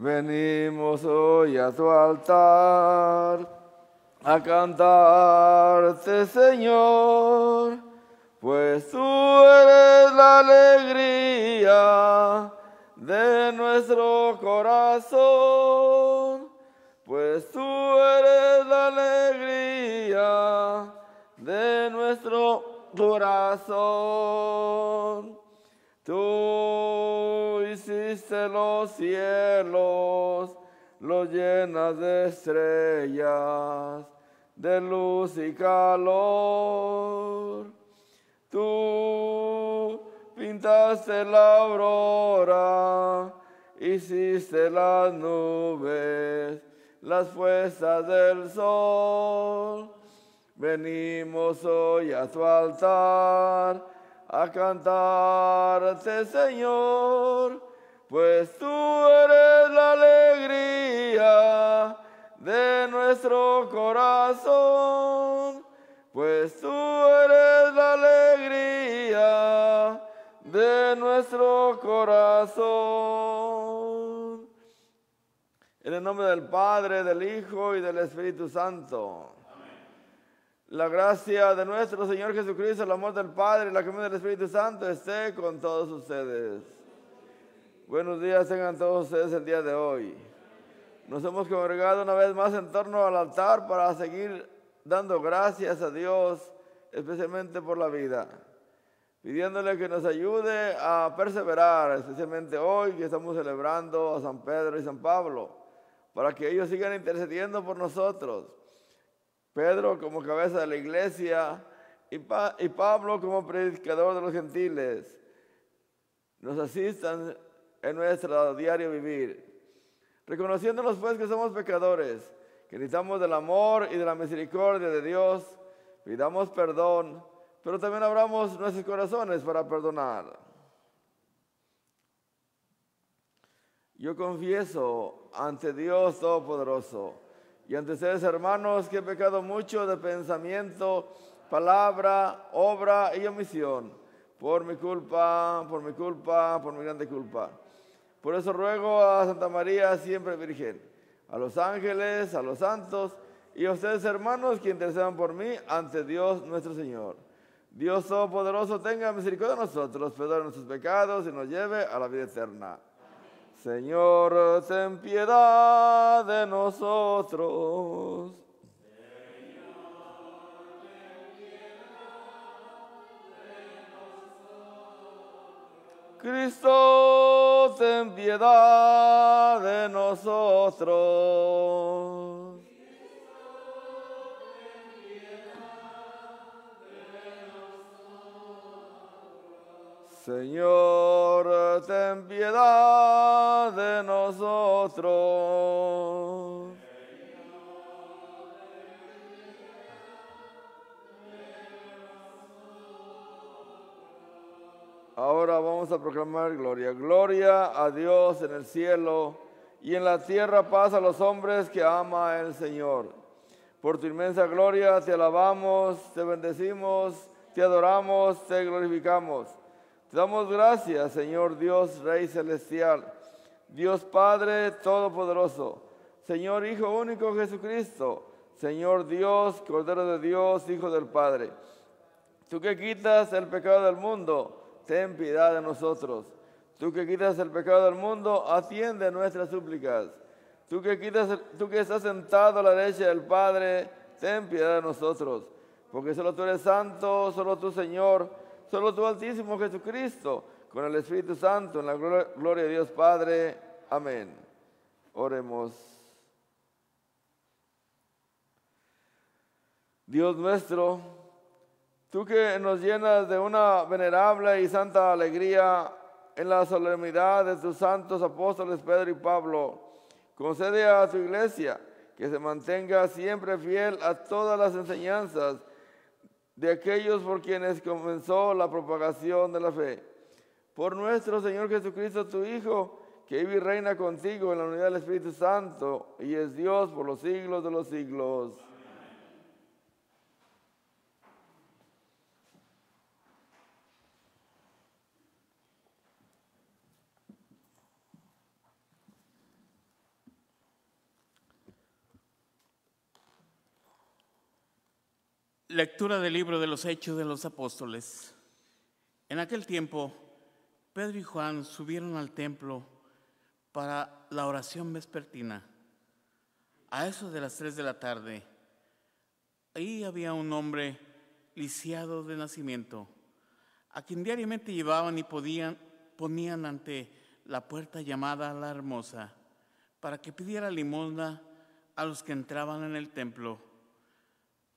Venimos hoy a tu altar a cantarte, Señor, pues tú eres la alegría de nuestro corazón, pues tú eres la alegría de nuestro corazón. Tú hiciste los cielos, los llenas de estrellas, de luz y calor. Tú pintaste la aurora, hiciste las nubes, las puestas del sol. Venimos hoy a tu altar a cantarte, Señor, pues tú eres la alegría de nuestro corazón, pues tú eres la alegría de nuestro corazón. En el nombre del Padre, del Hijo y del Espíritu Santo. La gracia de nuestro Señor Jesucristo, el amor del Padre y la comunión del Espíritu Santo esté con todos ustedes. Buenos días tengan todos ustedes el día de hoy. Nos hemos congregado una vez más en torno al altar para seguir dando gracias a Dios, especialmente por la vida, pidiéndole que nos ayude a perseverar, especialmente hoy que estamos celebrando a San Pedro y San Pablo, para que ellos sigan intercediendo por nosotros. Pedro como cabeza de la iglesia y Pablo como predicador de los gentiles nos asistan en nuestro diario vivir, reconociéndonos pues que somos pecadores, que necesitamos del amor y de la misericordia de Dios, pidamos perdón, pero también abramos nuestros corazones para perdonar. Yo confieso ante Dios Todopoderoso y ante ustedes, hermanos, que he pecado mucho de pensamiento, palabra, obra y omisión, por mi culpa, por mi grande culpa. Por eso ruego a Santa María, siempre Virgen, a los ángeles, a los santos y a ustedes, hermanos, que intercedan por mí ante Dios nuestro Señor. Dios Todopoderoso tenga misericordia de nosotros, perdone nuestros pecados y nos lleve a la vida eterna. Señor, ten piedad de nosotros. Señor, ten piedad de nosotros. Cristo, ten piedad de nosotros. Señor, ten piedad de nosotros. Ahora vamos a proclamar gloria. Gloria a Dios en el cielo y en la tierra paz a los hombres que ama el Señor. Por tu inmensa gloria te alabamos, te bendecimos, te adoramos, te glorificamos. Te damos gracias, Señor Dios, Rey Celestial, Dios Padre Todopoderoso, Señor Hijo único Jesucristo, Señor Dios, Cordero de Dios, Hijo del Padre. Tú que quitas el pecado del mundo, ten piedad de nosotros. Tú que quitas el pecado del mundo, atiende nuestras súplicas. Tú que estás sentado a la derecha del Padre, ten piedad de nosotros. Porque solo tú eres santo, solo tú, Señor, solo tú, Altísimo Jesucristo, con el Espíritu Santo, en la gloria de Dios Padre. Amén. Oremos. Dios nuestro, tú que nos llenas de una venerable y santa alegría en la solemnidad de tus santos apóstoles Pedro y Pablo, concede a tu iglesia que se mantenga siempre fiel a todas las enseñanzas de aquellos por quienes comenzó la propagación de la fe. Por nuestro Señor Jesucristo, tu Hijo, que vive y reina contigo en la unidad del Espíritu Santo, y es Dios por los siglos de los siglos. Lectura del libro de los Hechos de los Apóstoles. En aquel tiempo, Pedro y Juan subieron al templo para la oración vespertina. A eso de las 3 de la tarde, ahí había un hombre lisiado de nacimiento, a quien diariamente llevaban y ponían ante la puerta llamada La Hermosa, para que pidiera limosna a los que entraban en el templo.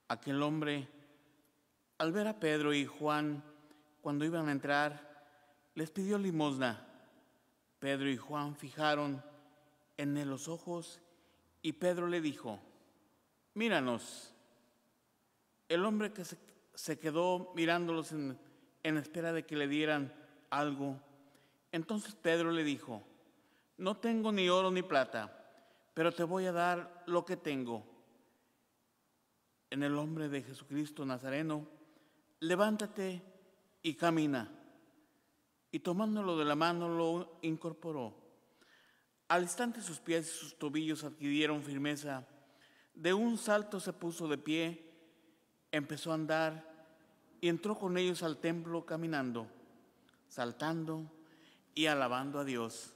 Aquel hombre, al ver a Pedro y Juan cuando iban a entrar, les pidió limosna. Pedro y Juan fijaron en él los ojos y Pedro le dijo: míranos. El hombre que se quedó mirándolos en espera de que le dieran algo. Entonces Pedro le dijo: no tengo ni oro ni plata, pero te voy a dar lo que tengo. En el nombre de Jesucristo Nazareno, levántate y camina. Y tomándolo de la mano lo incorporó. Al instante sus pies y sus tobillos adquirieron firmeza. De un salto se puso de pie, empezó a andar y entró con ellos al templo caminando, saltando y alabando a Dios.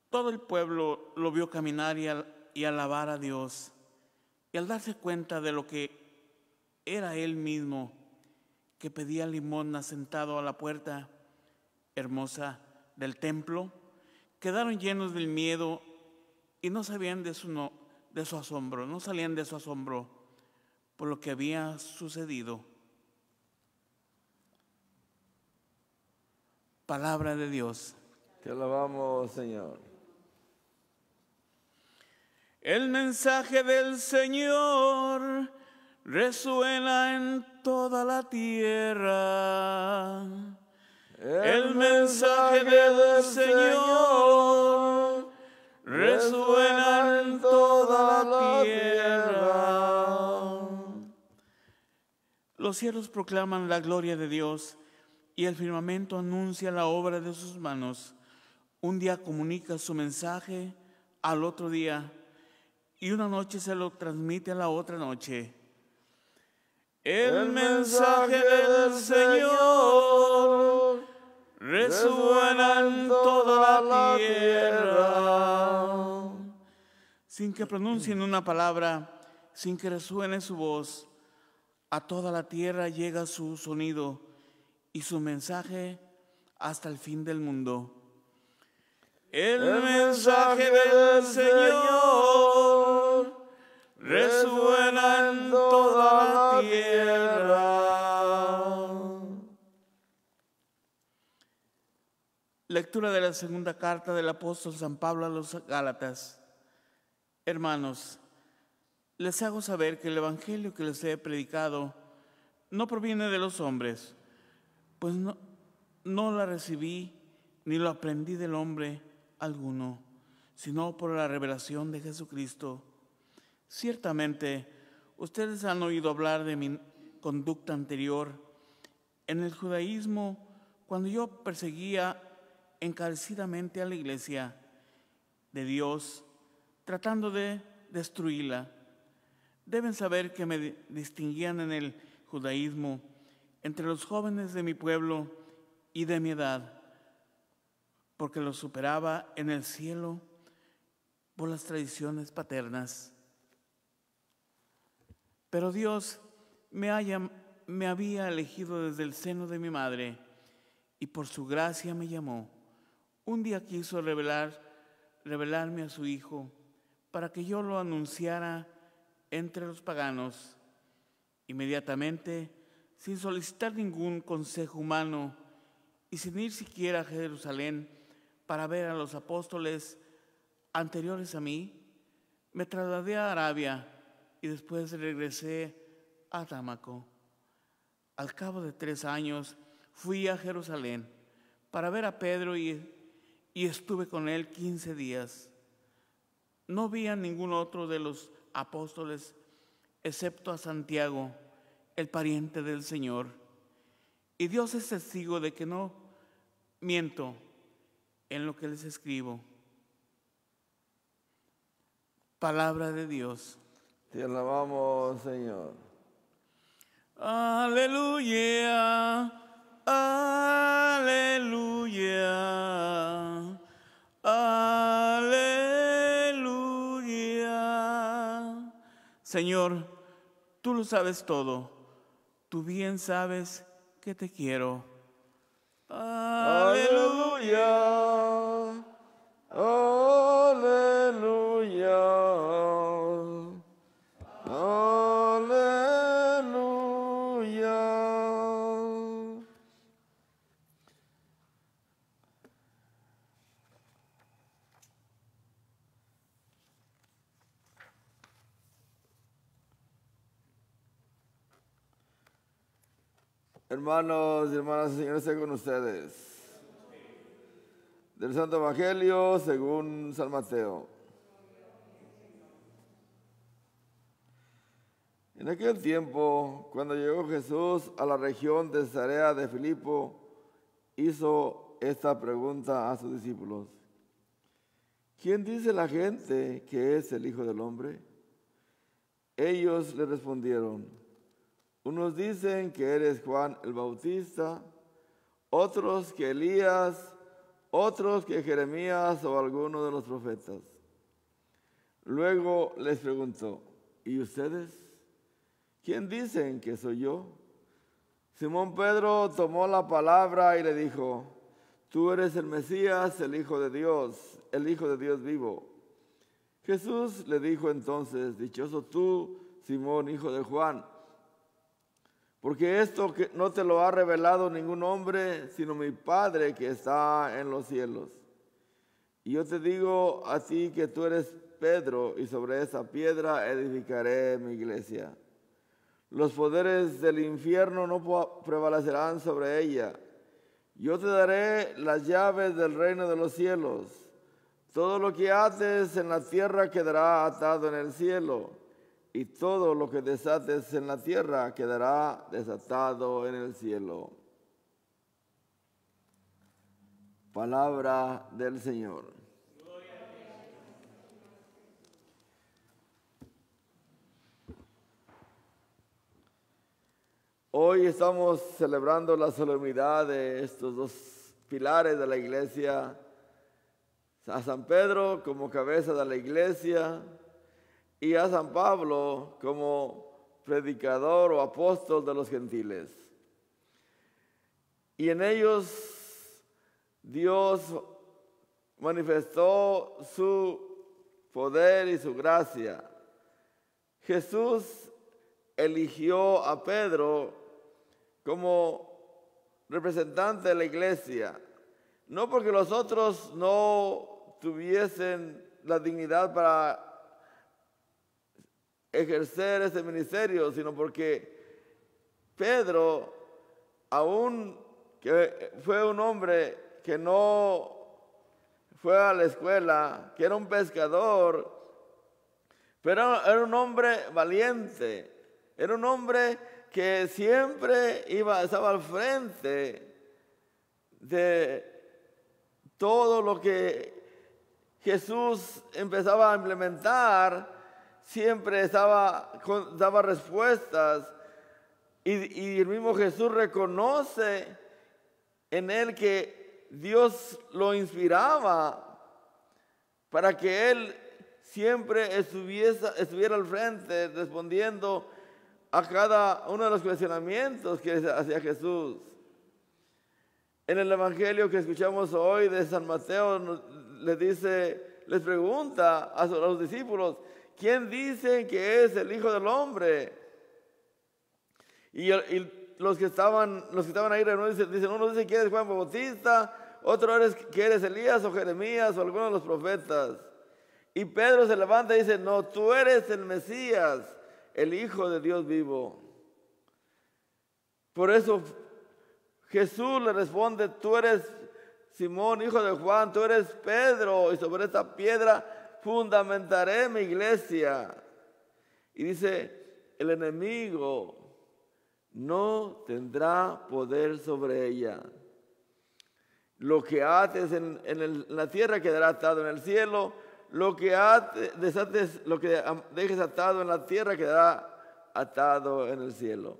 Todo el pueblo lo vio caminar y alabar a Dios. Y al darse cuenta de lo que era él mismo, que pedía limosna sentado a la puerta hermosa del templo, quedaron llenos del miedo y no salían de su asombro por lo que había sucedido. Palabra de Dios. Te alabamos, Señor. El mensaje del Señor resuena en toda la tierra. El mensaje del Señor resuena en toda la tierra. Los cielos proclaman la gloria de Dios y el firmamento anuncia la obra de sus manos. Un día comunica su mensaje al otro día y una noche se lo transmite a la otra noche. El mensaje del Señor resuena en toda la tierra. Sin que pronuncien una palabra, sin que resuene su voz, a toda la tierra llega su sonido y su mensaje hasta el fin del mundo. El mensaje del Señor resuena en toda la tierra. Lectura de la segunda carta del apóstol San Pablo a los Gálatas. Hermanos, les hago saber que el evangelio que les he predicado no proviene de los hombres, pues no la recibí ni lo aprendí del hombre alguno, sino por la revelación de Jesucristo. Ciertamente, ustedes han oído hablar de mi conducta anterior en el judaísmo, cuando yo perseguía encarecidamente a la iglesia de Dios, tratando de destruirla. Deben saber que me distinguían en el judaísmo entre los jóvenes de mi pueblo y de mi edad, porque los superaba en el cielo por las tradiciones paternas. Pero Dios me había elegido desde el seno de mi madre y por su gracia me llamó. Un día quiso revelarme a su Hijo para que yo lo anunciara entre los paganos. Inmediatamente, sin solicitar ningún consejo humano y sin ir siquiera a Jerusalén para ver a los apóstoles anteriores a mí, me trasladé a Arabia y después regresé a Damasco. Al cabo de 3 años fui a Jerusalén para ver a Pedro y estuve con él 15 días. No vi a ningún otro de los apóstoles excepto a Santiago, el pariente del Señor. Y Dios es testigo de que no miento en lo que les escribo. Palabra de Dios. Te alabamos, Señor. Aleluya, aleluya, aleluya. Señor, tú lo sabes todo. Tú bien sabes que te quiero. Aleluya, aleluya, aleluya. Hermanos y hermanas, el Señor esté con ustedes. Del Santo Evangelio según San Mateo. En aquel tiempo, cuando llegó Jesús a la región de Cesarea de Filipo, hizo esta pregunta a sus discípulos: ¿quién dice la gente que es el Hijo del Hombre? Ellos le respondieron: unos dicen que eres Juan el Bautista, otros que Elías, otros que Jeremías o alguno de los profetas. Luego les preguntó: ¿y ustedes? ¿Quién dicen que soy yo? Simón Pedro tomó la palabra y le dijo: tú eres el Mesías, el Hijo de Dios vivo. Jesús le dijo entonces: dichoso tú, Simón, hijo de Juan, porque esto que no te lo ha revelado ningún hombre, sino mi Padre que está en los cielos. Y yo te digo a ti que tú eres Pedro, y sobre esa piedra edificaré mi iglesia. Los poderes del infierno no prevalecerán sobre ella. Yo te daré las llaves del reino de los cielos. Todo lo que ates en la tierra quedará atado en el cielo, y todo lo que desates en la tierra quedará desatado en el cielo. Palabra del Señor. Hoy estamos celebrando la solemnidad de estos dos pilares de la iglesia: a San Pedro como cabeza de la iglesia y a San Pablo como predicador o apóstol de los gentiles. Y en ellos Dios manifestó su poder y su gracia. Jesús eligió a Pedro como representante de la iglesia, no porque los otros no tuviesen la dignidad para ejercer ese ministerio, sino porque Pedro, aun que fue un hombre que no fue a la escuela, que era un pescador, pero era un hombre valiente, era un hombre que siempre estaba al frente de todo lo que Jesús empezaba a implementar. Siempre daba respuestas, y el mismo Jesús reconoce en él que Dios lo inspiraba para que él siempre estuviera al frente respondiendo a cada uno de los cuestionamientos que hacía Jesús. En el Evangelio que escuchamos hoy de San Mateo les pregunta a los discípulos: ¿quién dicen que es el Hijo del Hombre? Y los que estaban ahí reunidos dicen: uno dice que eres Juan Bautista, otro que eres Elías o Jeremías o alguno de los profetas. Y Pedro se levanta y dice: no, tú eres el Mesías, el Hijo de Dios vivo. Por eso Jesús le responde: tú eres Simón, hijo de Juan, tú eres Pedro, y sobre esta piedra fundamentaré mi iglesia. Y dice: el enemigo no tendrá poder sobre ella. Lo que ates en la tierra quedará atado en el cielo, lo que desates, lo que dejes atado en la tierra quedará atado en el cielo.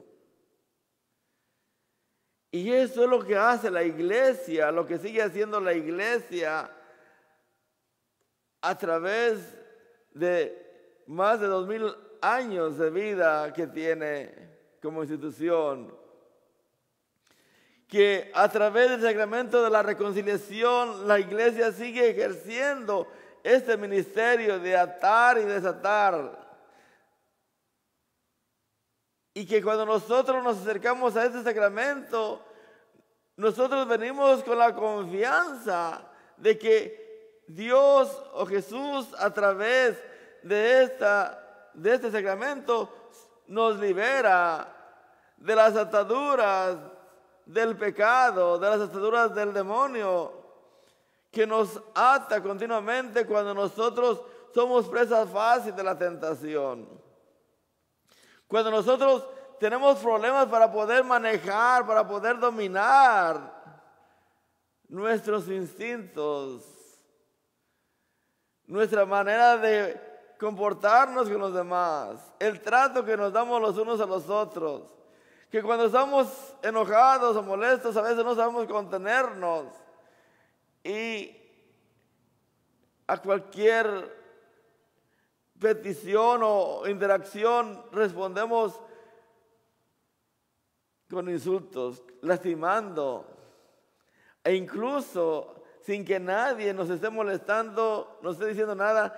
Y eso es lo que hace la iglesia, lo que sigue haciendo la iglesia a través de más de 2000 años de vida que tiene como institución. Que a través del sacramento de la reconciliación la iglesia sigue ejerciendo este ministerio de atar y desatar. Y que cuando nosotros nos acercamos a este sacramento, nosotros venimos con la confianza de que Dios o Jesús a través de este sacramento nos libera de las ataduras del pecado, de las ataduras del demonio, que nos ata continuamente cuando nosotros somos presas fáciles de la tentación. Cuando nosotros tenemos problemas para poder manejar, para poder dominar nuestros instintos, nuestra manera de comportarnos con los demás, el trato que nos damos los unos a los otros, que cuando estamos enojados o molestos a veces no sabemos contenernos y a cualquier petición o interacción respondemos con insultos, lastimando, e incluso sin que nadie nos esté molestando, nos esté diciendo nada,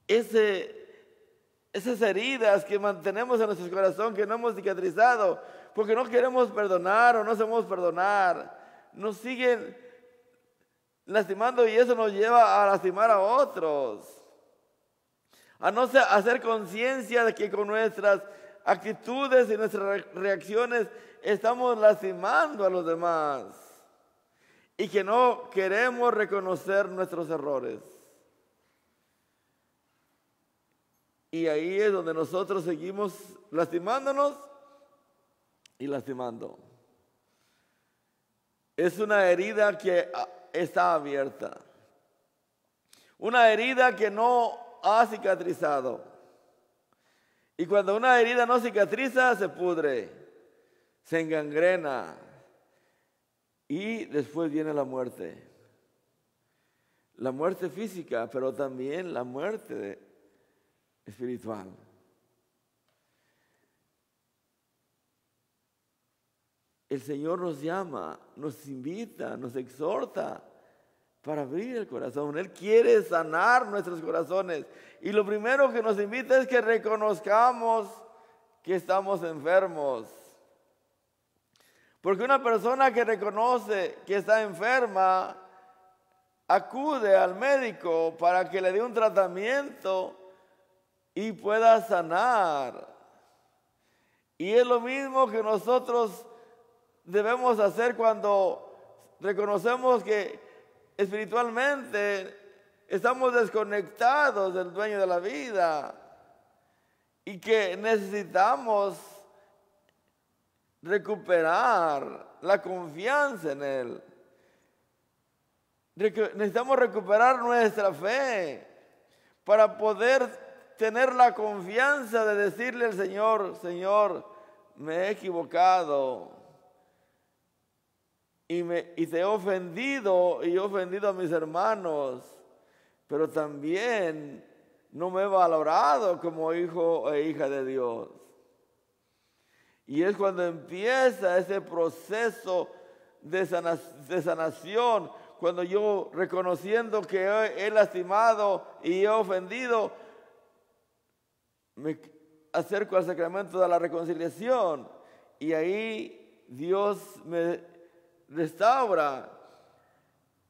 esas heridas que mantenemos en nuestro corazón, que no hemos cicatrizado, porque no queremos perdonar o no sabemos perdonar, nos siguen lastimando y eso nos lleva a lastimar a otros. A no hacer conciencia de que con nuestras actitudes y nuestras reacciones estamos lastimando a los demás y que no queremos reconocer nuestros errores. Y ahí es donde nosotros seguimos lastimándonos y lastimando. Es una herida que está abierta. Una herida que no ha cicatrizado. Y cuando una herida no cicatriza, se pudre, se engangrena y después viene la muerte. La muerte física, pero también la muerte espiritual. El Señor nos llama, nos invita, nos exhorta para abrir el corazón. Él quiere sanar nuestros corazones. Y lo primero que nos invita es que reconozcamos que estamos enfermos. Porque una persona que reconoce que está enferma, acude al médico para que le dé un tratamiento y pueda sanar. Y es lo mismo que nosotros debemos hacer cuando reconocemos que espiritualmente estamos desconectados del dueño de la vida y que necesitamos recuperar la confianza en Él. Necesitamos recuperar nuestra fe para poder tener la confianza de decirle al Señor: Señor, me he equivocado y te he ofendido y he ofendido a mis hermanos, pero también no me he valorado como hijo e hija de Dios. Y es cuando empieza ese proceso de sanación, cuando yo, reconociendo que he lastimado y he ofendido, me acerco al sacramento de la reconciliación y ahí Dios me restaura,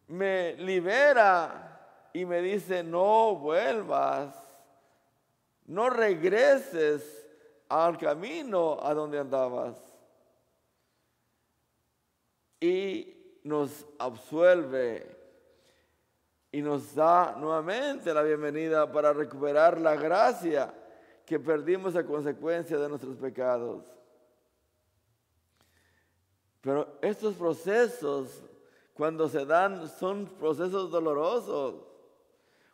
me libera y me dice: no vuelvas, no regreses al camino a donde andabas. Y nos absuelve y nos da nuevamente la bienvenida para recuperar la gracia que perdimos a consecuencia de nuestros pecados. Pero estos procesos, cuando se dan, son procesos dolorosos,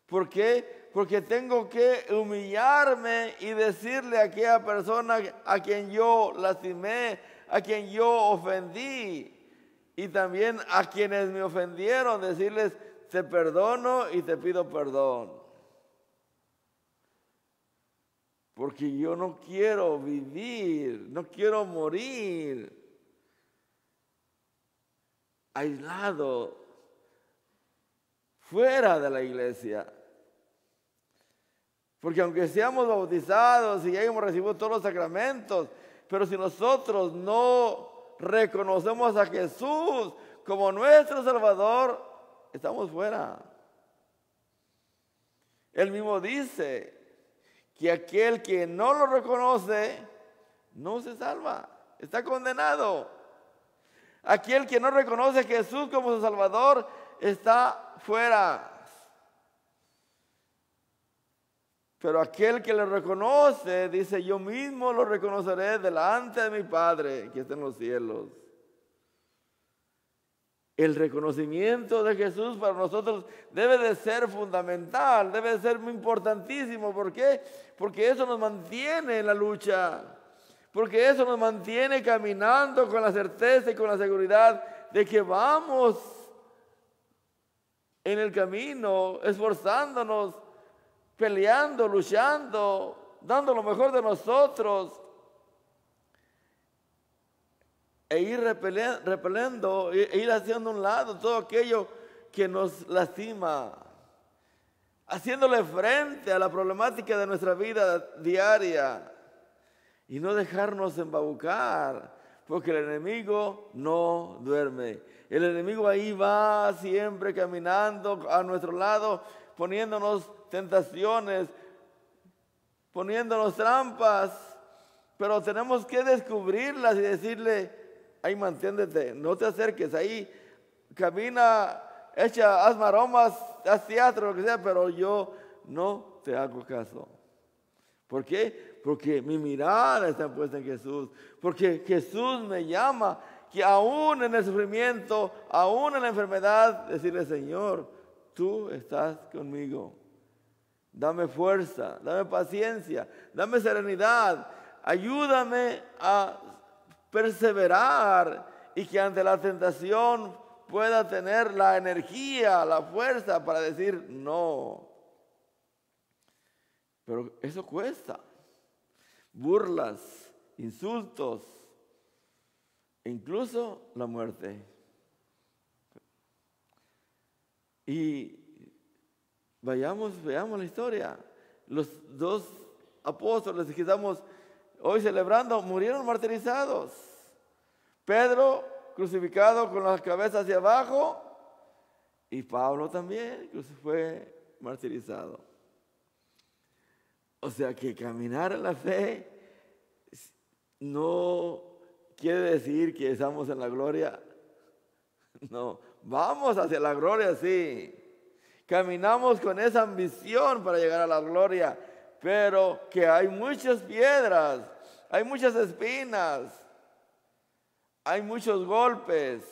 ¿Por qué? Porque tengo que humillarme y decirle a aquella persona a quien yo lastimé, a quien yo ofendí, y también a quienes me ofendieron, decirles, te perdono y te pido perdón. Porque yo no quiero vivir, no quiero morir aislado, fuera de la iglesia. Porque aunque seamos bautizados y hayamos recibido todos los sacramentos, pero si nosotros no reconocemos a Jesús como nuestro Salvador, estamos fuera. Él mismo dice que aquel que no lo reconoce no se salva, está condenado. Aquel que no reconoce a Jesús como su Salvador está fuera. Pero aquel que lo reconoce, dice, yo mismo lo reconoceré delante de mi Padre que está en los cielos. El reconocimiento de Jesús para nosotros debe de ser fundamental, debe de ser muy importantísimo. ¿Por qué? Porque eso nos mantiene en la lucha. Porque eso nos mantiene caminando con la certeza y con la seguridad de que vamos en el camino, esforzándonos, peleando, luchando, dando lo mejor de nosotros, e ir repeliendo, e ir haciendo a un lado todo aquello que nos lastima, haciéndole frente a la problemática de nuestra vida diaria y no dejarnos embaucar, porque el enemigo no duerme. El enemigo ahí va siempre caminando a nuestro lado, poniéndonos tentaciones, poniéndonos trampas, pero tenemos que descubrirlas y decirle, ahí mantente, no te acerques, ahí camina, haz maromas, haz teatro, lo que sea, pero yo no te hago caso. ¿Por qué? Porque mi mirada está puesta en Jesús, porque Jesús me llama, que aún en el sufrimiento, aún en la enfermedad, decirle, Señor, tú estás conmigo. Dame fuerza, dame paciencia, dame serenidad, ayúdame a perseverar y que ante la tentación pueda tener la energía, la fuerza para decir no. Pero eso cuesta. Burlas, insultos, e incluso la muerte. Y veamos la historia. Los dos apóstoles que estamos hoy celebrando murieron martirizados. Pedro crucificado con la cabeza hacia abajo y Pablo también fue martirizado. O sea que caminar en la fe no quiere decir que estamos en la gloria. No, vamos hacia la gloria, sí. Caminamos con esa ambición para llegar a la gloria, pero que hay muchas piedras, hay muchas espinas, hay muchos golpes,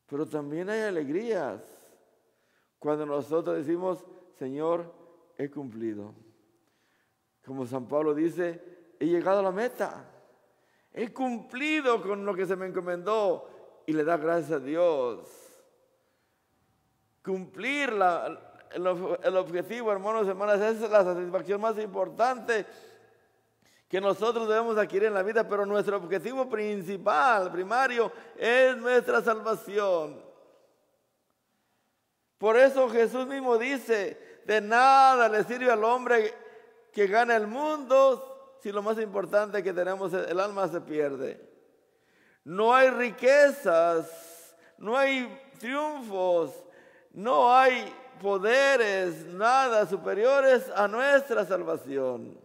pero también hay alegrías. Cuando nosotros decimos, Señor, he cumplido. Como San Pablo dice, he llegado a la meta. He cumplido con lo que se me encomendó y le da gracias a Dios. Cumplir el objetivo, hermanos y hermanas, esa es la satisfacción más importante que nosotros debemos adquirir en la vida, pero nuestro objetivo principal, primario, es nuestra salvación. Por eso Jesús mismo dice, de nada le sirve al hombre que gane el mundo si lo más importante que tenemos, el alma, se pierde. No hay riquezas, no hay triunfos, no hay poderes, nada superiores a nuestra salvación.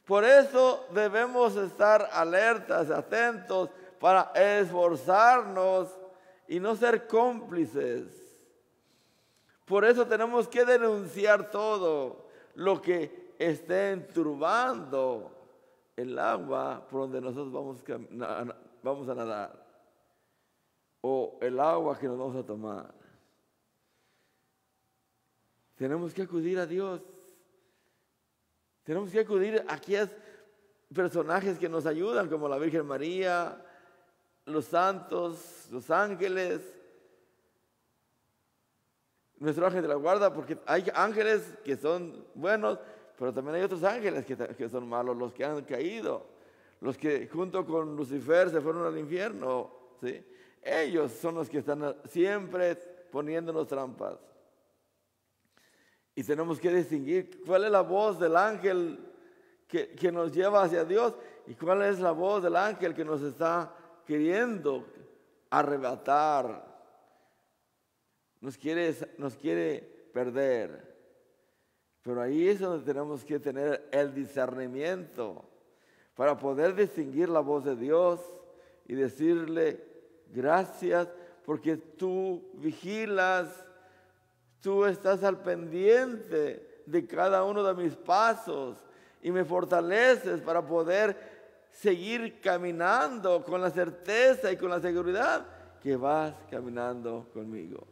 Por eso debemos estar alertas, atentos, para esforzarnos y no ser cómplices. Por eso tenemos que denunciar todo lo que esté enturbando el agua por donde nosotros vamos a nadar, o el agua que nos vamos a tomar. Tenemos que acudir a Dios. Tenemos que acudir a aquellos personajes que nos ayudan, como la Virgen María, los santos, los ángeles, nuestro ángel de la guarda, porque hay ángeles que son buenos, pero también hay otros ángeles que son malos, los que han caído, los que junto con Lucifer se fueron al infierno, ¿sí? Ellos son los que están siempre poniéndonos trampas. Y tenemos que distinguir cuál es la voz del ángel que nos lleva hacia Dios y cuál es la voz del ángel que nos está queriendo arrebatar. Nos quiere perder. Pero ahí es donde tenemos que tener el discernimiento para poder distinguir la voz de Dios y decirle gracias porque tú vigilas, tú estás al pendiente de cada uno de mis pasos y me fortaleces para poder seguir caminando con la certeza y con la seguridad que vas caminando conmigo.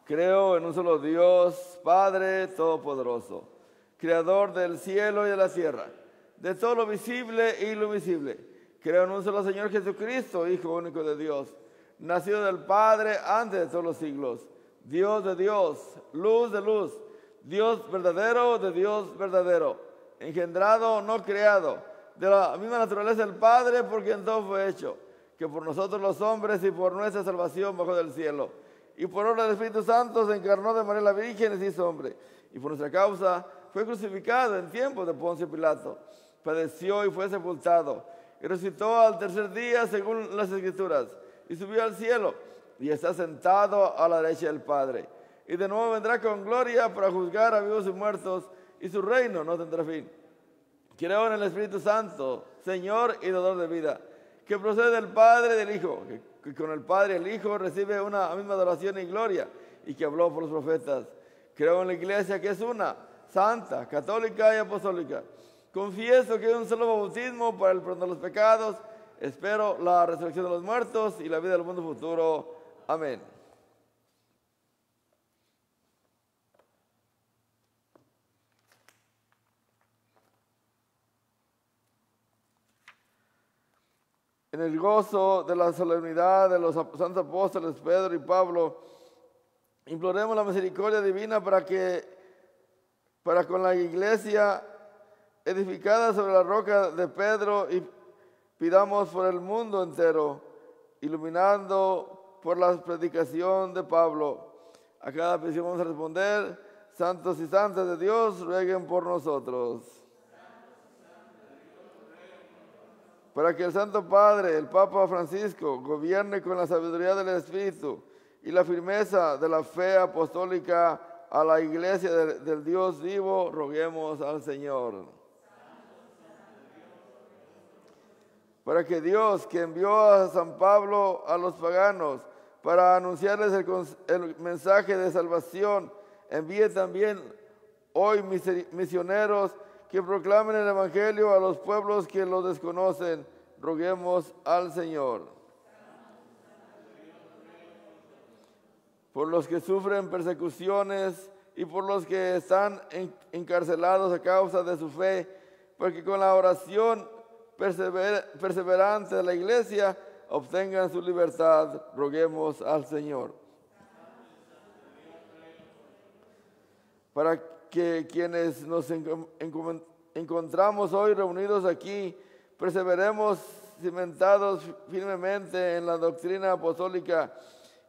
Creo en un solo Dios, Padre Todopoderoso, Creador del cielo y de la tierra, de todo lo visible y lo invisible. Creo en un solo Señor Jesucristo, Hijo único de Dios, nacido del Padre antes de todos los siglos, Dios de Dios, luz de luz, Dios verdadero de Dios verdadero, engendrado, no creado, de la misma naturaleza del Padre, por quien todo fue hecho, que por nosotros los hombres y por nuestra salvación bajó del cielo. Y por obra del Espíritu Santo se encarnó de María la Virgen y se hizo hombre. Y por nuestra causa fue crucificado en tiempos de Poncio Pilato. Padeció y fue sepultado. Y resucitó al tercer día según las Escrituras. Y subió al cielo. Y está sentado a la derecha del Padre. Y de nuevo vendrá con gloria para juzgar a vivos y muertos. Y su reino no tendrá fin. Creo en el Espíritu Santo, Señor y dador de vida, que procede del Padre y del Hijo, que con el Padre y el Hijo recibe una misma adoración y gloria, y que habló por los profetas. Creo en la Iglesia que es una, santa, católica y apostólica. Confieso que hay un solo bautismo para el perdón de los pecados. Espero la resurrección de los muertos y la vida del mundo futuro. Amén. En el gozo de la solemnidad de los santos apóstoles Pedro y Pablo, imploremos la misericordia divina para con la iglesia edificada sobre la roca de Pedro y pidamos por el mundo entero, iluminando por la predicación de Pablo. A cada petición vamos a responder: santos y santas de Dios, rueguen por nosotros. Para que el Santo Padre, el Papa Francisco, gobierne con la sabiduría del Espíritu y la firmeza de la fe apostólica a la Iglesia del Dios vivo, roguemos al Señor. Para que Dios, que envió a San Pablo a los paganos para anunciarles el mensaje de salvación, envíe también hoy misioneros que proclamen el Evangelio a los pueblos que lo desconocen. Roguemos al Señor. Por los que sufren persecuciones y por los que están encarcelados a causa de su fe, porque con la oración perseverante de la Iglesia obtengan su libertad. Roguemos al Señor. Para que quienes nos encontramos hoy reunidos aquí, perseveremos cimentados firmemente en la doctrina apostólica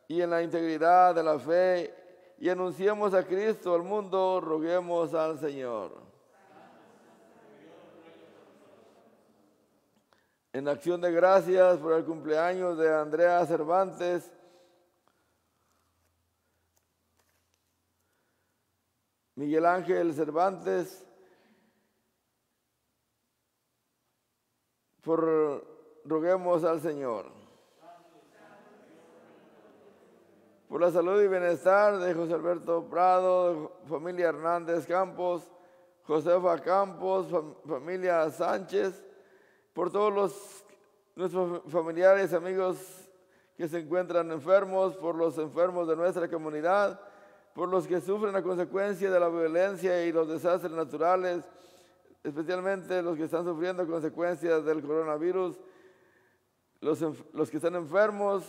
y en la integridad de la fe y anunciemos a Cristo al mundo, roguemos al Señor. En acción de gracias por el cumpleaños de Andrea Cervantes, Miguel Ángel Cervantes, roguemos al Señor. Por por la salud y bienestar de José Alberto Prado, familia Hernández Campos, Josefa Campos, familia Sánchez, por todos nuestros familiares, amigos que se encuentran enfermos, por los enfermos de nuestra comunidad, por los que sufren a consecuencia de la violencia y los desastres naturales, especialmente los que están sufriendo consecuencias del coronavirus, los que están enfermos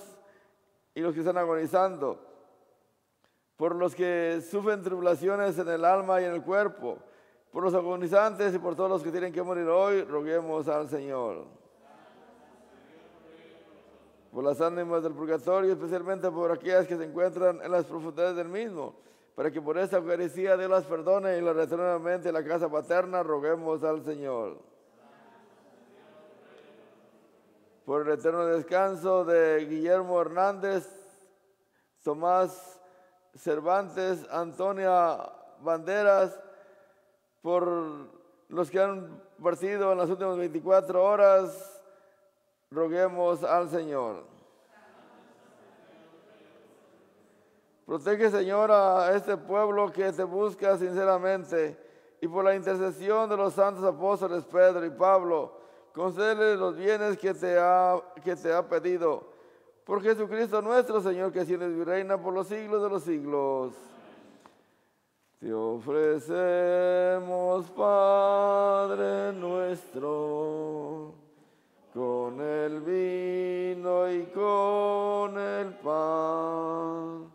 y los que están agonizando, por los que sufren tribulaciones en el alma y en el cuerpo, por los agonizantes y por todos los que tienen que morir hoy, roguemos al Señor. Por las ánimas del purgatorio, especialmente por aquellas que se encuentran en las profundidades del mismo, para que por esta Eucaristía Dios las perdone y las retorne nuevamente a la casa paterna, roguemos al Señor. Por el eterno descanso de Guillermo Hernández, Tomás Cervantes, Antonia Banderas, por los que han partido en las últimas 24 horas, roguemos al Señor. Protege, Señor, a este pueblo que te busca sinceramente, y por la intercesión de los santos apóstoles Pedro y Pablo, concédele los bienes que te ha pedido. Por Jesucristo nuestro Señor, que siendo y reina por los siglos de los siglos. Te ofrecemos, Padre nuestro, con el vino y con el pan,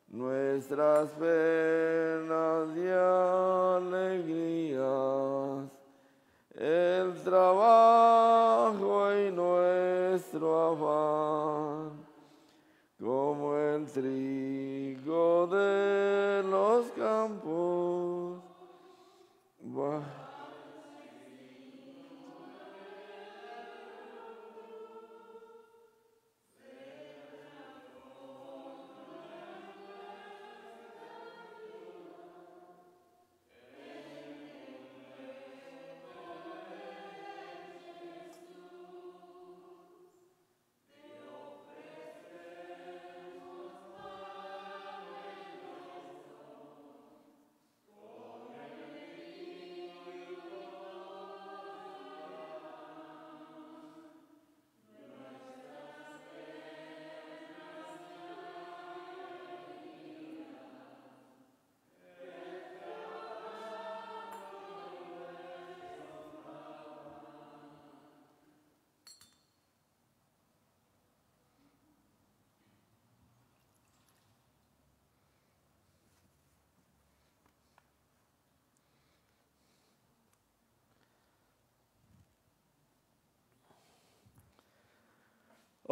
nuestras penas y alegrías, el trabajo y nuestro afán, como el trigo de los campos.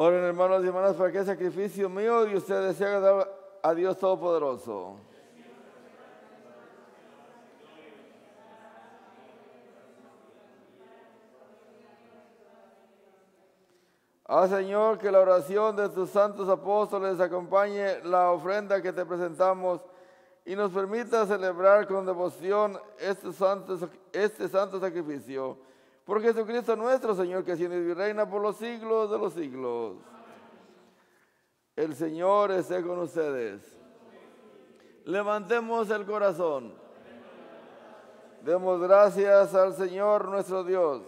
Oren, hermanos y hermanas, para que el sacrificio mío y ustedes se hagan dar a Dios Todopoderoso. Señor, que la oración de tus santos apóstoles acompañe la ofrenda que te presentamos y nos permita celebrar con devoción este santo sacrificio. Por Jesucristo nuestro Señor, que siendo y reina por los siglos de los siglos. El Señor esté con ustedes. Levantemos el corazón. Demos gracias al Señor nuestro Dios.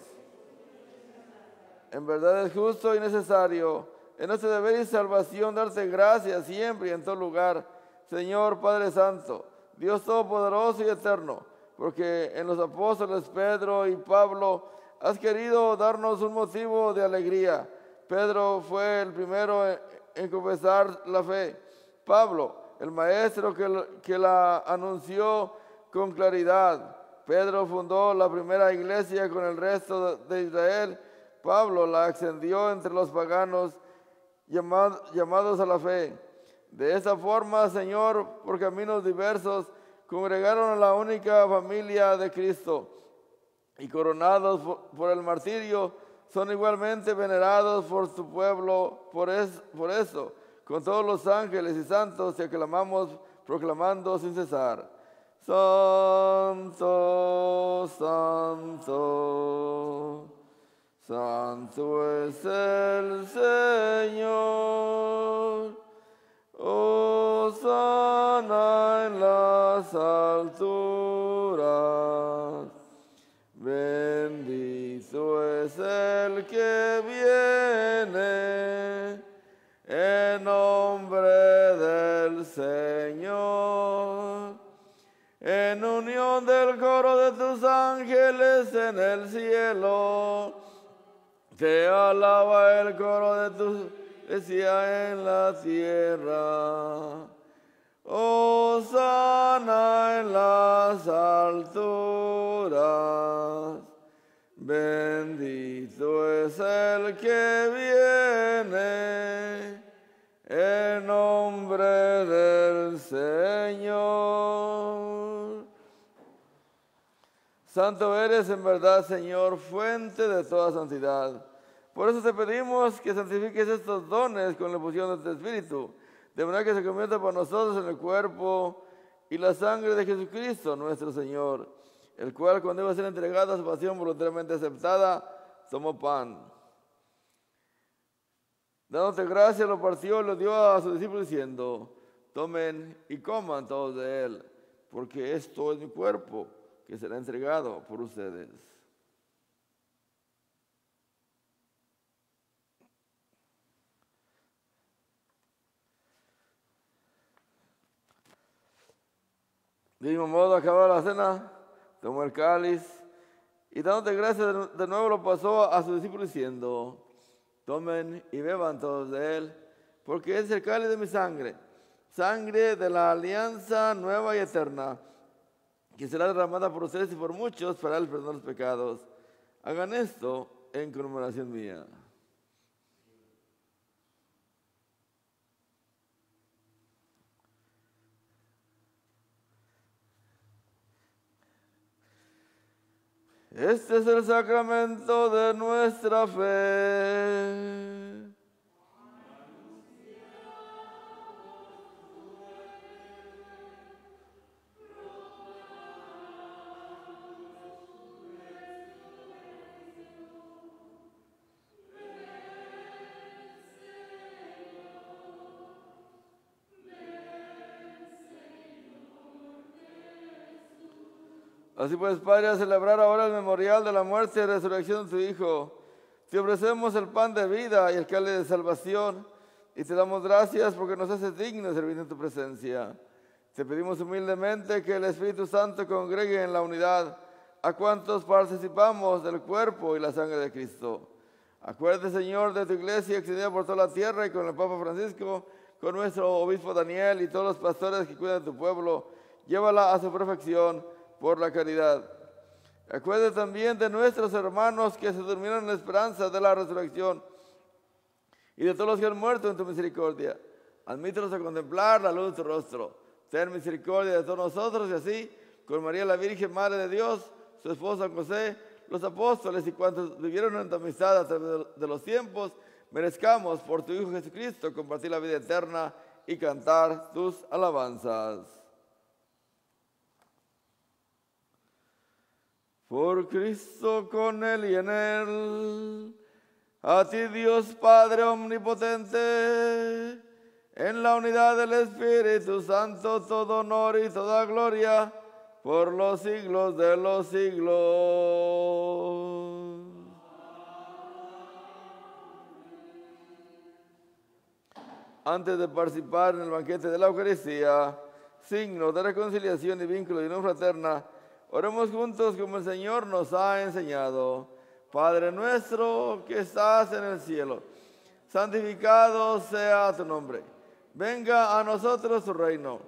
En verdad es justo y necesario, en nuestro deber y salvación, darte gracias siempre y en todo lugar, Señor Padre Santo, Dios Todopoderoso y Eterno, porque en los apóstoles Pedro y Pablo has querido darnos un motivo de alegría. Pedro fue el primero en confesar la fe. Pablo, el maestro que la anunció con claridad. Pedro fundó la primera iglesia con el resto de Israel. Pablo la extendió entre los paganos llamados a la fe. De esta forma, Señor, por caminos diversos, congregaron a la única familia de Cristo y coronados por el martirio, son igualmente venerados por su pueblo. Por eso, con todos los ángeles y santos te aclamamos, proclamando sin cesar: Santo, Santo, Santo es el Señor. Oh, alturas. Bendito es el que viene en nombre del Señor. En unión del coro de tus ángeles en el cielo, te alaba el coro de tu iglesia en la tierra. Hosana en las alturas. Bendito es el que viene en nombre del Señor. Santo eres en verdad, Señor, fuente de toda santidad. Por eso te pedimos que santifiques estos dones con la efusión de tu Espíritu, de manera que se convierta para nosotros en el cuerpo y la sangre de Jesucristo, nuestro Señor, el cual, cuando iba a ser entregado a su pasión voluntariamente aceptada, tomó pan. Dándote gracias, lo partió y lo dio a sus discípulos diciendo: tomen y coman todos de él, porque esto es mi cuerpo, que será entregado por ustedes. De mismo modo, acabada la cena, tomó el cáliz y dándote gracias de nuevo lo pasó a sus discípulos diciendo: tomen y beban todos de él, porque es el cáliz de mi sangre, sangre de la alianza nueva y eterna, que será derramada por ustedes y por muchos para el perdón de los pecados. Hagan esto en conmemoración mía. Este es el sacramento de nuestra fe. Así pues, Padre, a celebrar ahora el memorial de la muerte y resurrección de tu Hijo, te ofrecemos el pan de vida y el cáliz de salvación, y te damos gracias porque nos haces dignos de servir en tu presencia. Te pedimos humildemente que el Espíritu Santo congregue en la unidad a cuantos participamos del cuerpo y la sangre de Cristo. Acuérdate, Señor, de tu iglesia extendida por toda la tierra y con el Papa Francisco, con nuestro obispo Daniel y todos los pastores que cuidan de tu pueblo. Llévala a su perfección por la caridad. Acuérdate también de nuestros hermanos que se durmieron en la esperanza de la resurrección y de todos los que han muerto en tu misericordia. Admítelos a contemplar la luz de tu rostro. Ten misericordia de todos nosotros y así, con María la Virgen, Madre de Dios, su esposo José, los apóstoles y cuantos vivieron en tu amistad a través de los tiempos, merezcamos por tu Hijo Jesucristo compartir la vida eterna y cantar tus alabanzas. Por Cristo, con Él y en Él, a ti Dios Padre omnipotente, en la unidad del Espíritu Santo, todo honor y toda gloria, por los siglos de los siglos. Antes de participar en el banquete de la Eucaristía, signo de reconciliación y vínculo de unión fraterna, oremos juntos como el Señor nos ha enseñado. Padre nuestro que estás en el cielo, santificado sea tu nombre. Venga a nosotros tu reino.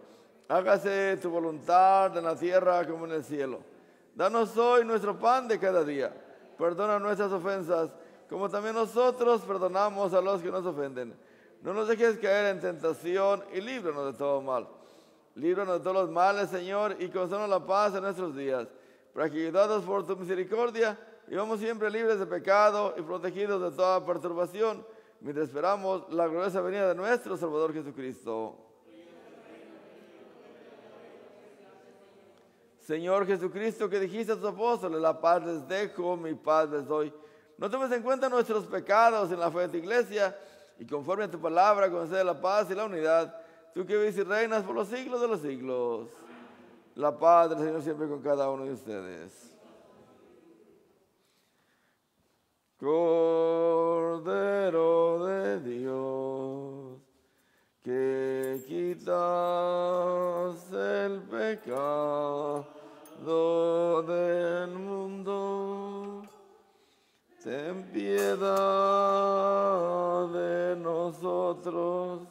Hágase tu voluntad en la tierra como en el cielo. Danos hoy nuestro pan de cada día. Perdona nuestras ofensas, como también nosotros perdonamos a los que nos ofenden. No nos dejes caer en tentación y líbranos de todo mal. Líbranos de todos los males, Señor, y concédenos la paz en nuestros días, para que, ayudados por tu misericordia, vivamos siempre libres de pecado y protegidos de toda perturbación, mientras esperamos la gloriosa venida de nuestro Salvador Jesucristo. Señor Jesucristo, que dijiste a tus apóstoles: la paz les dejo, mi paz les doy. No tomes en cuenta nuestros pecados en la fe de tu iglesia, y conforme a tu palabra concede la paz y la unidad, tú que vives y reinas por los siglos de los siglos. La paz del Señor siempre con cada uno de ustedes. Cordero de Dios, que quitas el pecado del mundo, ten piedad de nosotros.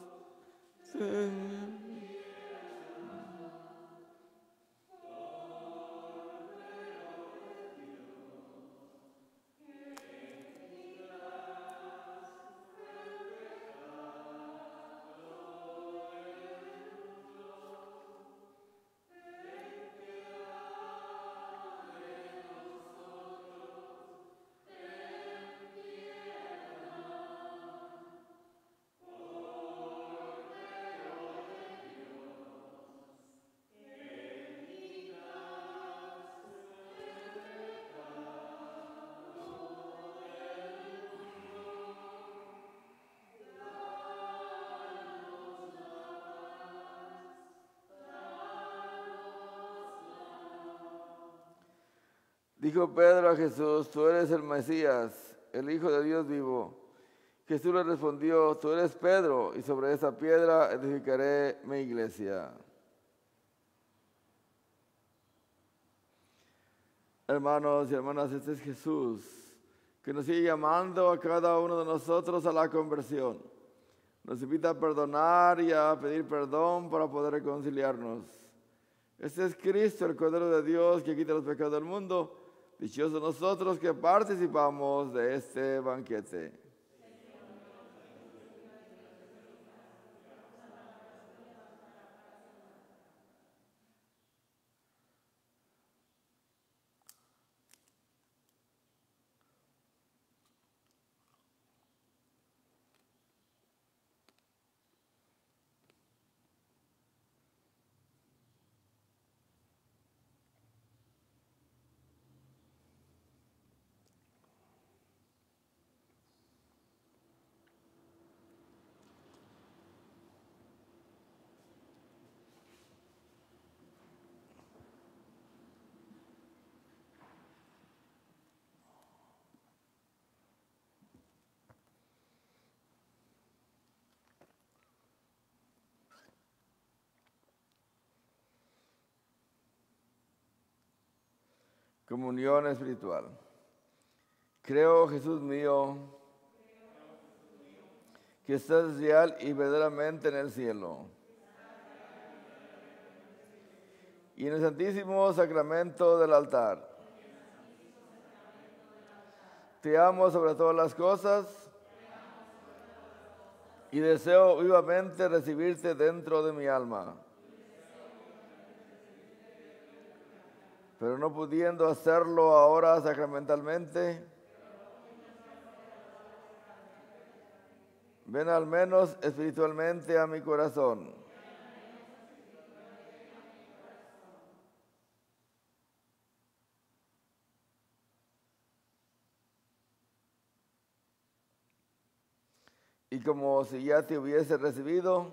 Dijo Pedro a Jesús, tú eres el Mesías, el Hijo de Dios vivo. Jesús le respondió, tú eres Pedro, y sobre esa piedra edificaré mi iglesia. Hermanos y hermanas, este es Jesús, que nos sigue llamando a cada uno de nosotros a la conversión. Nos invita a perdonar y a pedir perdón para poder reconciliarnos. Este es Cristo, el Cordero de Dios, que quita los pecados del mundo. Dichosos nosotros que participamos de este banquete. Comunión espiritual. Creo, Jesús mío, que estás real y verdaderamente en el cielo. Y en el santísimo sacramento del altar. Te amo sobre todas las cosas y deseo vivamente recibirte dentro de mi alma. Pero no pudiendo hacerlo ahora sacramentalmente, ven al menos espiritualmente a mi corazón. Y como si ya te hubiese recibido,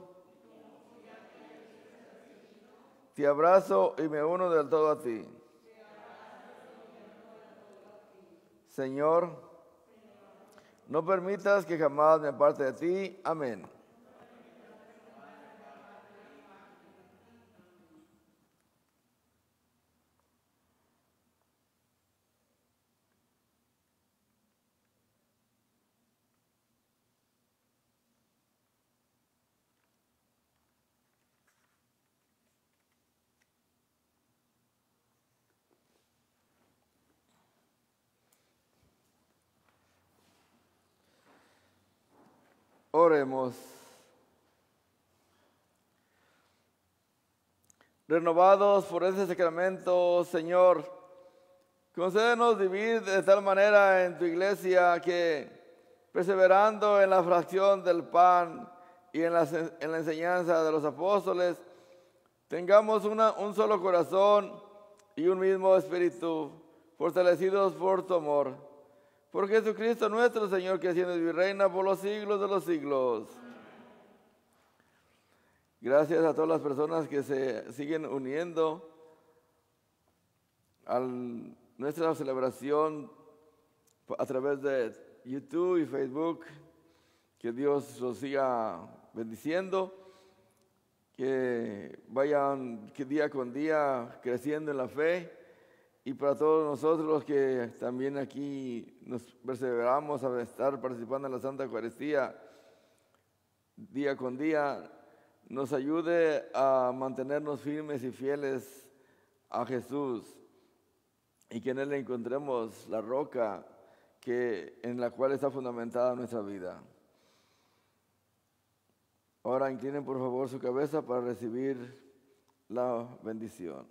te abrazo y me uno del todo a ti. Señor, no permitas que jamás me aparte de ti. Amén. Oremos. Renovados por ese sacramento, Señor, concédenos vivir de tal manera en tu iglesia que, perseverando en la fracción del pan y en la enseñanza de los apóstoles, tengamos un solo corazón y un mismo espíritu, fortalecidos por tu amor. Por Jesucristo nuestro Señor, que siendo y reina por los siglos de los siglos. Gracias a todas las personas que se siguen uniendo nuestra celebración a través de YouTube y Facebook. Que Dios los siga bendiciendo, que vayan día con día creciendo en la fe, y para todos nosotros los que también aquí nos perseveramos a estar participando en la Santa Eucaristía día con día, nos ayude a mantenernos firmes y fieles a Jesús, y que en Él encontremos la roca en la cual está fundamentada nuestra vida. Ahora inclinen por favor su cabeza para recibir la bendición.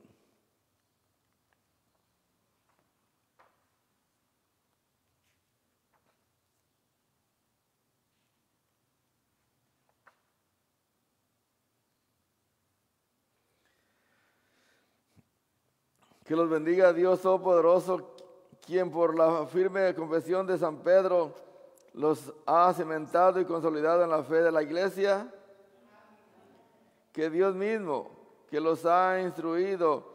Que los bendiga Dios Todopoderoso, quien por la firme confesión de San Pedro los ha cimentado y consolidado en la fe de la Iglesia. Que Dios mismo, que los ha instruido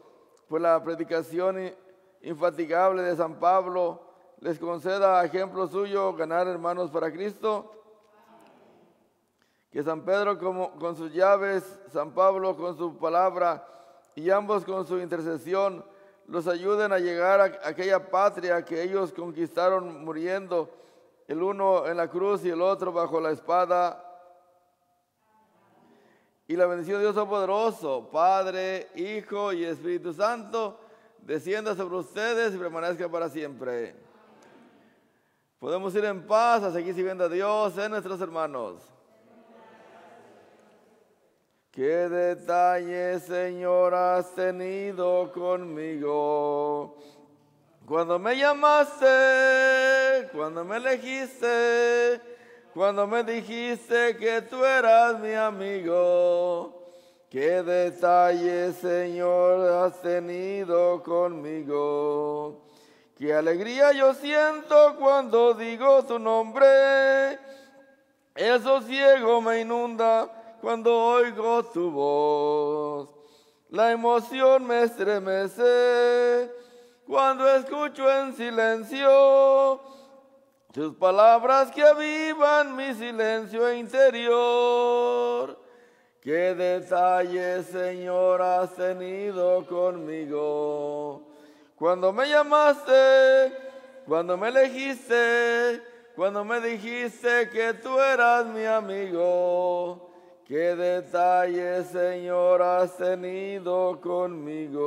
por la predicación infatigable de San Pablo, les conceda a ejemplo suyo ganar hermanos para Cristo. Que San Pedro con sus llaves, San Pablo con su palabra y ambos con su intercesión los ayuden a llegar a aquella patria que ellos conquistaron muriendo, el uno en la cruz y el otro bajo la espada. Y la bendición de Dios Todopoderoso, Padre, Hijo y Espíritu Santo, descienda sobre ustedes y permanezca para siempre. Podemos ir en paz a seguir sirviendo a Dios en nuestros hermanos. Qué detalle, Señor, has tenido conmigo. Cuando me llamaste, cuando me elegiste, cuando me dijiste que tú eras mi amigo. Qué detalle, Señor, has tenido conmigo. Qué alegría yo siento cuando digo tu nombre. El sosiego me inunda cuando oigo tu voz. La emoción me estremece cuando escucho en silencio tus palabras que avivan mi silencio interior. Qué detalle, Señor, has tenido conmigo. Cuando me llamaste, cuando me elegiste, cuando me dijiste que tú eras mi amigo. Qué detalle, Señor, has tenido conmigo.